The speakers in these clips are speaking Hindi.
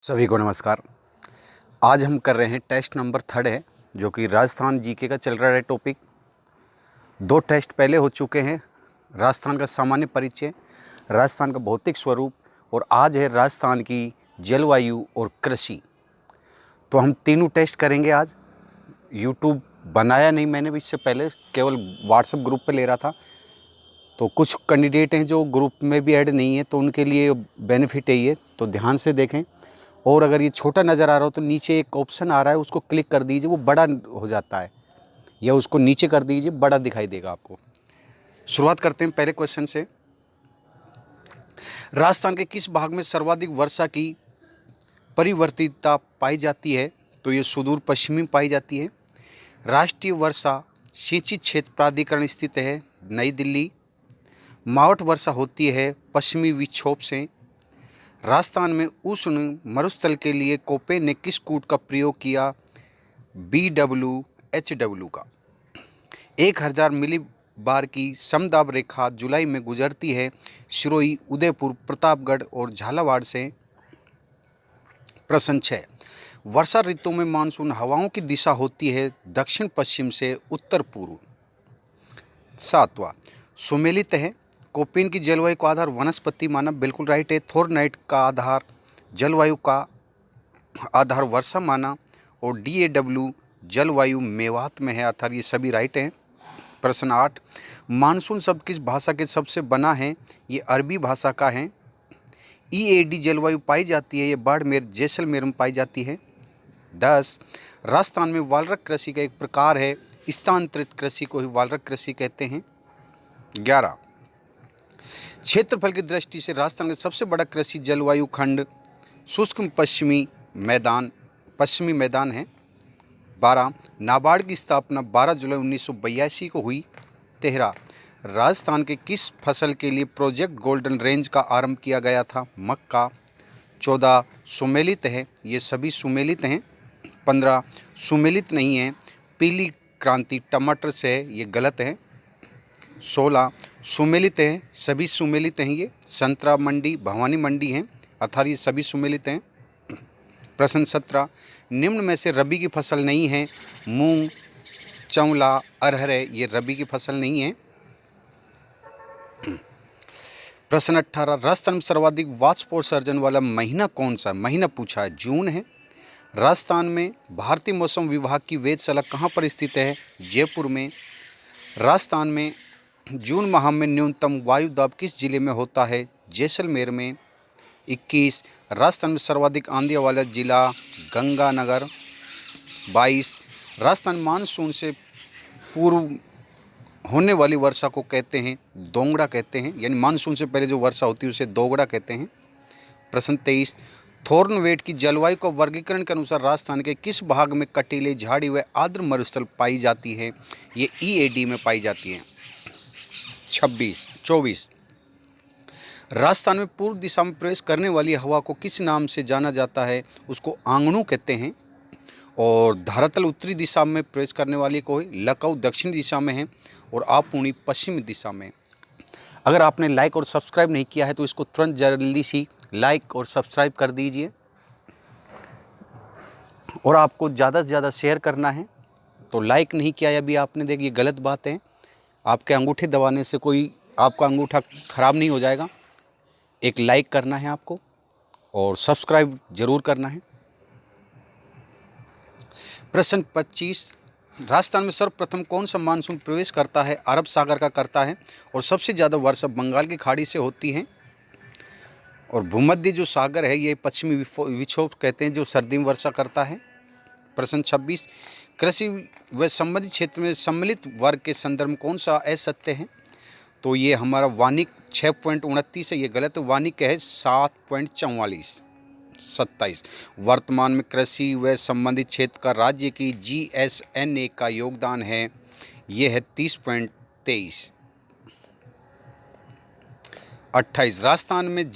सभी को नमस्कार। आज हम कर रहे हैं टेस्ट नंबर 3 है, जो कि राजस्थान जीके का चल रहा है टॉपिक। 2 टेस्ट पहले हो चुके हैं। राजस्थान का सामान्य परिचय, राजस्थान का भौतिक स्वरूप और आज है राजस्थान की जलवायु और कृषि। तो हम तीनों टेस्ट करेंगे आज। यूट्यूब बनाया नहीं मैंने भी इससे पहले, केवल व्हाट्सएप ग्रुप पे ले रहा था। तो कुछ कैंडिडेट हैं जो ग्रुप में भी ऐड नहीं है, तो उनके लिए बेनिफिट है ये, तो ध्यान से देखें। और अगर ये छोटा नज़र आ रहा हो तो नीचे एक ऑप्शन आ रहा है, उसको क्लिक कर दीजिए, वो बड़ा हो जाता है, या उसको नीचे कर दीजिए, बड़ा दिखाई देगा आपको। शुरुआत करते हैं पहले क्वेश्चन से। राजस्थान के किस भाग में सर्वाधिक वर्षा की परिवर्तितता पाई जाती है? तो ये सुदूर पश्चिमी में पाई जाती है। राष्ट्रीय वर्षा सिंचित क्षेत्र प्राधिकरण स्थित है नई दिल्ली। मावठ वर्षा होती है पश्चिमी विक्षोभ से। राजस्थान में उष्ण मरुस्थल के लिए कोपेन ने किस कूट का प्रयोग किया? BWHW का। 1000 मिली बार की समदाब रेखा जुलाई में गुजरती है सिरोही, उदयपुर, प्रतापगढ़ और झालावाड़ से। प्रश्न 6, वर्षा ऋतु में मानसून हवाओं की दिशा होती है दक्षिण पश्चिम से उत्तर पूर्व। 7वां, सुमेलित है। कोपेन की जलवायु का आधार वनस्पति माना, बिल्कुल राइट है। थोर्नाइट का आधार जलवायु का आधार वर्षा माना, और DAW जलवायु मेवात में है अर्थात ये सभी राइट हैं। प्रश्न 8, मानसून शब्द किस भाषा के शब्द से बना है? ये अरबी भाषा का है। EAD जलवायु पाई जाती है, ये बाड़मेर जैसलमेर में पाई जाती है। 10, राजस्थान में वालरक कृषि का एक प्रकार है, स्थानांतरित कृषि को ही वालरक कृषि कहते हैं। 11, क्षेत्रफल की दृष्टि से राजस्थान का सबसे बड़ा कृषि जलवायु खंड शुष्क पश्चिमी मैदान है। 12, नाबार्ड की स्थापना 12 जुलाई 1982 को हुई। 13, राजस्थान के किस फसल के लिए प्रोजेक्ट गोल्डन रेंज का आरंभ किया गया था? मक्का। 14, सुमेलित है, ये सभी सुमेलित हैं। 15, सुमेलित नहीं है, पीली क्रांति टमाटर से, ये गलत है। 16, सुमेलित हैं, सभी सुमेलित हैं, ये संतरा मंडी भवानी मंडी हैं अर्थात ये सभी सुमेलित हैं। प्रश्न 17, निम्न में से रबी की फसल नहीं है? मूंग, चौला, अरहर, ये रबी की फसल नहीं है। प्रश्न 18, राजस्थान में सर्वाधिक वाष्पोत्सर्जन वाला महीना कौन सा? महीना पूछा है, जून है। राजस्थान में भारतीय मौसम विभाग की वेधशाला कहाँ पर स्थित है? जयपुर में। राजस्थान में जून माह में न्यूनतम वायु दाब किस जिले में होता है? जैसलमेर में। 21, राजस्थान में सर्वाधिक आंधी वाला जिला गंगानगर। 22, राजस्थान मानसून से पूर्व होने वाली वर्षा को कहते हैं दोंगड़ा कहते हैं, यानी मानसून से पहले जो वर्षा होती है उसे दोगड़ा कहते हैं। प्रश्न 23, थोर्नवेट की जलवायु का वर्गीकरण के अनुसार राजस्थान के किस भाग में कटीले झाड़ी व आर्द्र मरुस्थल पाई जाती है? ये EAD में पाई जाती है। 24, राजस्थान में पूर्व दिशा में प्रवेश करने वाली हवा को किस नाम से जाना जाता है? उसको आंगनू कहते हैं। और धरातल उत्तरी दिशा में प्रवेश करने वाली को लखनऊ दक्षिण दिशा में है और आपूर्णी पश्चिमी दिशा में। अगर आपने लाइक और सब्सक्राइब नहीं किया है तो इसको तुरंत जल्दी सी लाइक और सब्सक्राइब कर दीजिए, और आपको ज़्यादा से ज़्यादा शेयर करना है। तो लाइक नहीं किया अभी आपने, देखिए ये गलत बात है। आपके अंगूठे दबाने से कोई आपका अंगूठा ख़राब नहीं हो जाएगा। एक लाइक करना है आपको और सब्सक्राइब जरूर करना है। प्रश्न 25, राजस्थान में सर्वप्रथम कौन सा मानसून प्रवेश करता है? अरब सागर का करता है, और सबसे ज़्यादा वर्षा बंगाल की खाड़ी से होती है। और भूमध्य जो सागर है ये पश्चिमी विक्षोभ कहते हैं जो सर्दी में वर्षा करता है। प्रश्न 26, कृषि व संबंधित क्षेत्र में सम्मिलित वर्ग के संदर्भ में कौन सा असत्य है? तो ये हमारा वानिक 6.29 है, ये गलत। वानिक है 7.44। 27, वर्तमान में कृषि व संबंधित क्षेत्र का राज्य की GSNA का योगदान है, ये है 30.23। 28, राजस्थान में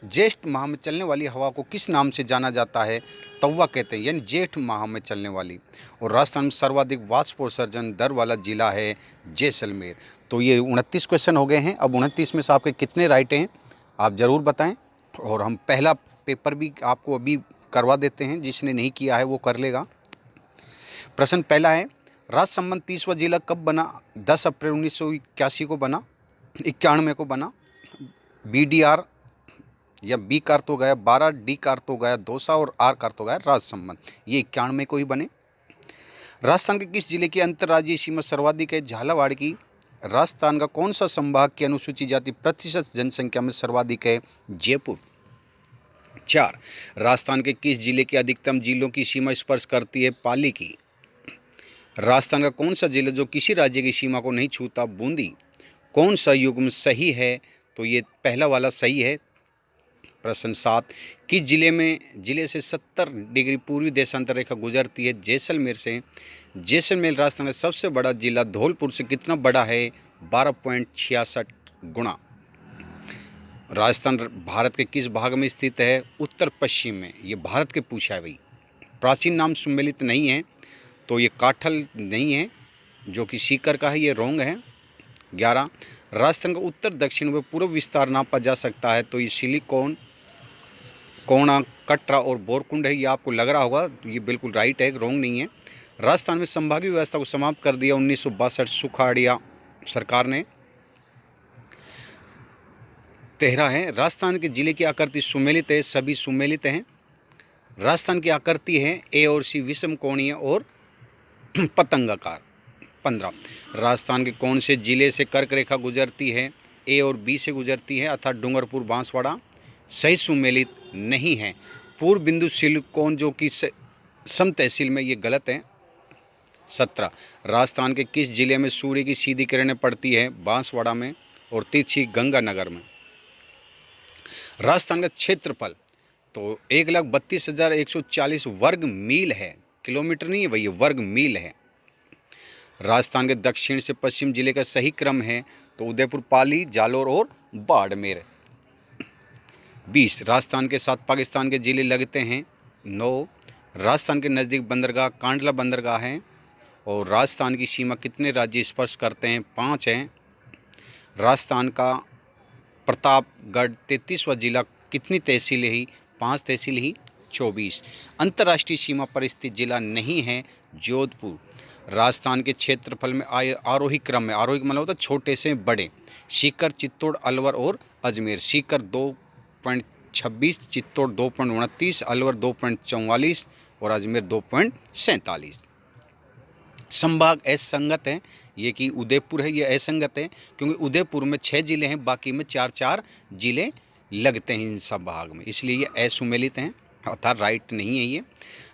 ज्येष्ठ माह में चलने वाली हवा को किस नाम से जाना जाता है? तौवा कहते हैं, यानी जेठ माह में चलने वाली। और राजस्थान में सर्वाधिक वाष्पोत्सर्जन दर वाला जिला है जैसलमेर। तो ये 29 क्वेश्चन हो गए हैं। अब 29 में से आपके कितने राइट हैं आप ज़रूर बताएं। और हम पहला पेपर भी आपको अभी करवा देते हैं, जिसने नहीं किया है वो कर लेगा। प्रश्न पहला है, राजसमंद 30वां जिला कब बना? 10 अप्रैल 1981 को बना, 91 को बना। BDR या बी का अर्थ हो गया 12, डी का अर्थ हो गया दौसा और आर का अर्थ हो गया राजसमंद। ये 91 को ही बने। राजस्थान के किस जिले की अंतर्राज्यीय सीमा सर्वाधिक है? झालावाड़ की। राजस्थान का कौन सा संभाग की अनुसूचित जाति प्रतिशत जनसंख्या में सर्वाधिक है? जयपुर। 4, राजस्थान के किस जिले की अधिकतम जिलों की सीमा स्पर्श करती है? पाली की। राजस्थान का कौन सा जिला जो किसी राज्य की सीमा को नहीं छूता? बूंदी। कौन सा युग्म सही है? तो ये पहला वाला सही है। प्रश्न 7, किस जिले से 70 डिग्री पूर्वी देशांतर रेखा गुजरती है? जैसलमेर से। जैसलमेर राजस्थान का सबसे बड़ा जिला धौलपुर से कितना बड़ा है? 12.66 गुना। राजस्थान भारत के किस भाग में स्थित है? उत्तर पश्चिम में। ये भारत के पूछा है भाई। प्राचीन नाम सुमेलित नहीं है, तो ये काठल नहीं है जो कि सीकर का है, ये रोंग है। 11, राजस्थान का उत्तर दक्षिण व पूर्व विस्तार नापा जा सकता है? तो ये सिलिकॉन, कोणा, कटरा और बोरकुंड है। ये आपको लग रहा होगा, तो ये बिल्कुल राइट है, रोंग नहीं है। राजस्थान में संभागीय व्यवस्था को समाप्त कर दिया 1962 सुखाड़िया सरकार ने। 13 है, राजस्थान के जिले की आकृति सुमेलित है? सभी सुमेलित हैं। राजस्थान की आकृति है ए और सी विषम कोणीय और पतंगाकार। 15, राजस्थान के कौन से जिले से कर्क रेखा गुजरती है? ए और बी से गुजरती है, अर्थात डूंगरपुर, बांसवाड़ा। सही सुमेलित नहीं है। पूर्व बिंदु सिलिकॉन जो कि सम तहसील में, ये गलत है। 17, राजस्थान के किस जिले में सूर्य की सीधी किरणें पड़ती है? बांसवाड़ा में और तिरछी गंगानगर में। राजस्थान का क्षेत्रफल तो 1,32,140 वर्ग मील है, किलोमीटर नहीं है भाई, ये वर्ग मील है। राजस्थान के दक्षिण से पश्चिम जिले का सही क्रम है? तो उदयपुर, पाली, जालोर और बाड़मेर। 20, राजस्थान के साथ पाकिस्तान के जिले लगते हैं? 9, राजस्थान के नज़दीक बंदरगाह कांडला बंदरगाह है। और राजस्थान की सीमा कितने राज्य स्पर्श करते हैं? 5 हैं। राजस्थान का प्रतापगढ़ 33वां जिला कितनी तहसीलें ही? 5 तहसील ही। 24, अंतर्राष्ट्रीय सीमा पर स्थित जिला नहीं है? जोधपुर। राजस्थान के क्षेत्रफल में आरोही क्रम में, आरोही मतलब होता है छोटे से बड़े, सीकर, चित्तौड़, अलवर और अजमेर। सीकर 2.26, चित्तौड़ 2.29, अलवर 2.44 और अजमेर 2.47। संभाग असंगत है, ये कि उदयपुर है, ये असंगत है क्योंकि उदयपुर में 6 जिले हैं, बाकी में 4-4 जिले लगते हैं इन संभाग में, इसलिए ये असुमेलित हैं, अर्थात राइट नहीं है ये।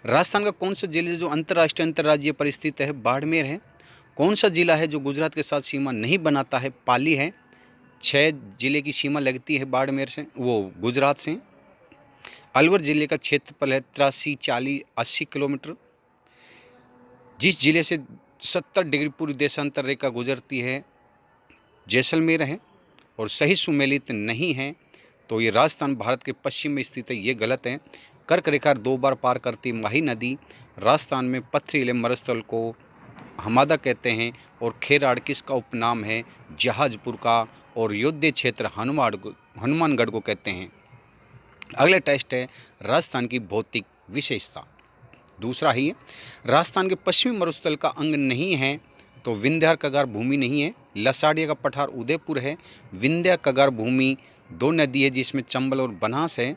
राजस्थान का कौन सा जिला जो अंतर्राष्ट्रीय अंतर्राज्यीय पर स्थित है? बाड़मेर है। कौन सा जिला है जो गुजरात के साथ सीमा नहीं बनाता है? पाली है। 6 जिले की सीमा लगती है बाड़मेर से, वो गुजरात से। अलवर जिले का क्षेत्रफल है 83, 40, 80 किलोमीटर। जिस जिले से 70 डिग्री पूर्व देशांतर रेखा गुजरती है? जैसलमेर है। और सही सुमेलित नहीं है, तो ये राजस्थान भारत के पश्चिम में स्थित है, ये गलत है। कर्क रेखा 2 बार पार करती माही नदी। राजस्थान में पथरीले मरुस्थल को हमादा कहते हैं। और खेराड़ किसका उपनाम है? जहाजपुर का। और योध्य क्षेत्र हनुमानगढ़ को कहते हैं। अगला टेस्ट है राजस्थान की भौतिक विशेषता। दूसरा ही है, राजस्थान के पश्चिमी मरुस्थल का अंग नहीं है? तो विंध्य कगार भूमि नहीं है। लसाड़िया का पठार उदयपुर है। विंध्य कगार भूमि 2 नदी है जिसमें चंबल और बनास है।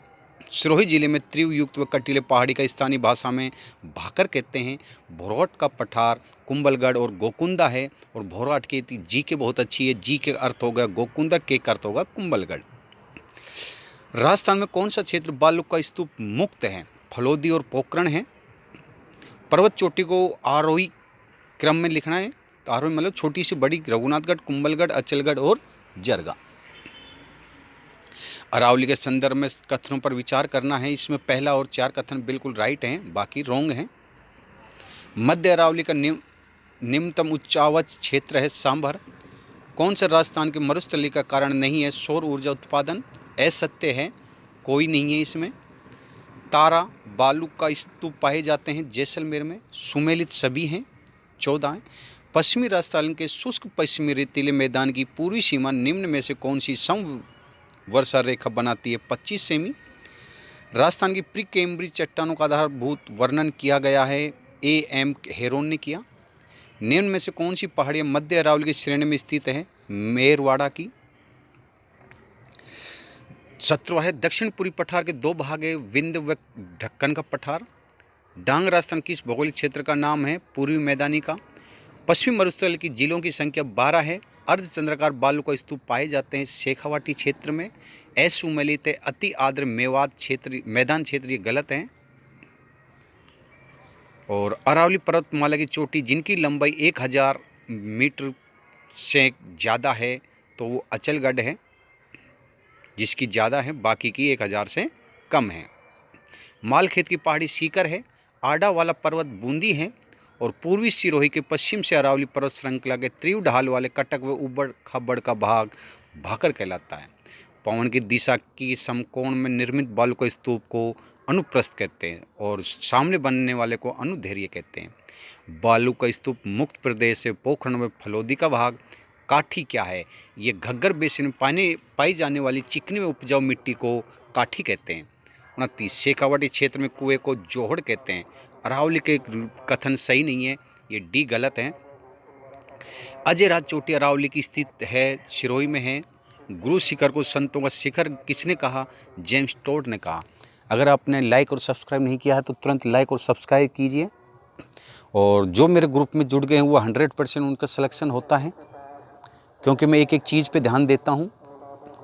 सिरोही जिले में त्रियुक्त व कटीले पहाड़ी का स्थानीय भाषा में भाकर कहते हैं। भोरहट का पठार कुंभलगढ़ और गोकुंदा है। और भोरहट की जी के बहुत अच्छी है, जी के अर्थ होगा गोकुंदा, के अर्थ होगा कुंभलगढ़। राजस्थान में कौन सा क्षेत्र बालुक का स्तूप मुक्त है? फलोदी और पोखरण है। पर्वत चोटी को आरोही क्रम में लिखना है, तो आरोही मतलब छोटी से बड़ी, रघुनाथगढ़, कुंभलगढ़, अचलगढ़ और जरगा। अरावली के संदर्भ में कथनों पर विचार करना है। इसमें पहला और 4 कथन बिल्कुल राइट हैं, बाकी रोंग हैं। मध्य अरावली का निम्नतम उच्चावच क्षेत्र है सांभर। कौन सा राजस्थान के मरुस्थली का कारण नहीं है? सौर ऊर्जा उत्पादन। असत्य है, कोई नहीं है इसमें। तारा बालू का स्तूप पाए जाते हैं जैसलमेर में। सुमेलित सभी हैं। 14 है, पश्चिमी राजस्थान के शुष्क पश्चिमी रेतीले मैदान की पूर्वी सीमा निम्न में से कौन सी सम वर्षा रेखा बनाती है? 25 सेमी। राजस्थान की प्री कैम्ब्रिज चट्टानों का आधारभूत वर्णन किया गया है, A.M. हेरोन ने किया। निम्न में से कौन सी पहाड़ियाँ मध्य अरावली की श्रेणी में स्थित है? मेरवाड़ा की। 17वां है, दक्षिण पूर्वी पठार के दो भाग है, विंध्य व ढक्कन का पठार। डांग राजस्थान किस भौगोलिक क्षेत्र का नाम है? पूर्वी मैदानी का। पश्चिमी मरुस्थल की जिलों की संख्या 12 है। अर्धचंद्राकार बालू का स्तूप पाए जाते हैं शेखावाटी क्षेत्र में। असुमेलित अति आर्द्र मेवात क्षेत्र मैदान क्षेत्र ये गलत है। और अरावली पर्वतमाला की चोटी जिनकी लंबाई 1000 मीटर से ज़्यादा है तो वो अचलगढ़ है, जिसकी ज़्यादा है, बाकी की 1000 से कम है। मालखेत की पहाड़ी सीकर है। आडा वाला पर्वत बूंदी है। और पूर्वी सिरोही के पश्चिम से अरावली पर्वत श्रृंखला के त्रिव ढाल वाले कटक व उबड़ खाबड़ का भाग भाकर कहलाता है। पवन की दिशा की समकोण में निर्मित बालू का स्तूप को अनुप्रस्थ कहते हैं और सामने बनने वाले को अनुधैर्य कहते हैं। बालू का स्तूप मुक्त प्रदेश से पोखरण में फलोदी का भाग काठी क्या है? ये घग्गर बेसिन में पाई जाने वाली चिकनी में उपजाऊ मिट्टी को काठी कहते हैं। 29 शेखावाटी क्षेत्र में कुएं को जोहड़ कहते हैं। अरावली के कथन सही नहीं है, ये डी गलत है। अजय राज चोटी अरावली की स्थित है, सिरोही में है। गुरु शिखर को संतों का शिखर किसने कहा? जेम्स टोड ने कहा। अगर आपने लाइक और सब्सक्राइब नहीं किया है तो तुरंत लाइक और सब्सक्राइब कीजिए। और जो मेरे ग्रुप में जुड़ गए हैं वो 100% उनका सिलेक्शन होता है, क्योंकि मैं एक एक चीज़ पे ध्यान देता हूँ।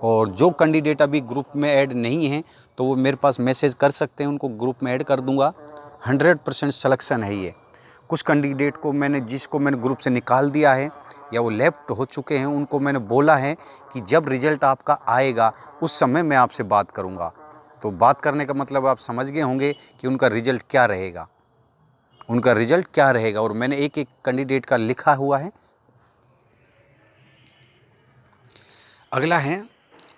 और जो कैंडिडेट अभी ग्रुप में ऐड नहीं है तो वो मेरे पास मैसेज कर सकते हैं, उनको ग्रुप में ऐड कर दूंगा। 100% सिलेक्शन है ये। कुछ कैंडिडेट को जिसको मैंने ग्रुप से निकाल दिया है या वो लेफ्ट हो चुके हैं, उनको मैंने बोला है कि जब रिजल्ट आपका आएगा उस समय मैं आपसे बात करूंगा। तो बात करने का मतलब आप समझ गए होंगे कि उनका रिजल्ट क्या रहेगा, और मैंने एक एक कैंडिडेट का लिखा हुआ है। अगला है,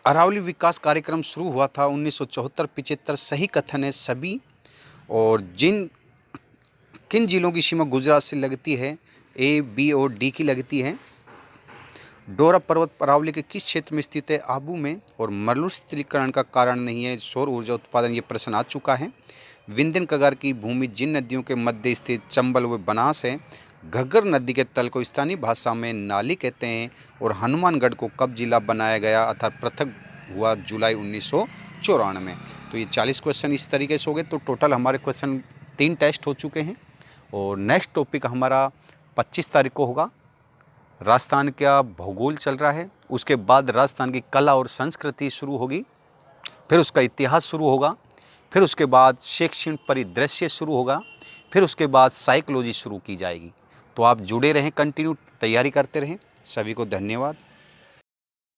अरावली विकास कार्यक्रम शुरू हुआ था 1974-75, सही कथन है सभी। और किन जिलों की सीमा गुजरात से लगती है? A, B और D की लगती है। डोरा पर्वत अरावली के किस क्षेत्र में स्थित है? आबू में। और मरुस्थलीकरण का कारण नहीं है सौर ऊर्जा उत्पादन, ये प्रश्न आ चुका है। विंध्यन कगार की भूमि जिन नदियों के मध्य स्थित चंबल व बनास है। घग्गर नदी के तल को स्थानीय भाषा में नाली कहते हैं। और हनुमानगढ़ को कब जिला बनाया गया अर्थात पृथक हुआ? जुलाई 1994 में। तो ये 40 क्वेश्चन इस तरीके से हो गए। तो टोटल हमारे क्वेश्चन 3 टेस्ट हो चुके हैं। और नेक्स्ट टॉपिक हमारा 25 तारीख को होगा। राजस्थान का भूगोल चल रहा है, उसके बाद राजस्थान की कला और संस्कृति शुरू होगी, फिर उसका इतिहास शुरू होगा, फिर उसके बाद शैक्षणिक परिदृश्य शुरू होगा, फिर उसके बाद साइकोलॉजी शुरू की जाएगी। तो आप जुड़े रहें, कंटिन्यू तैयारी करते रहें। सभी को धन्यवाद।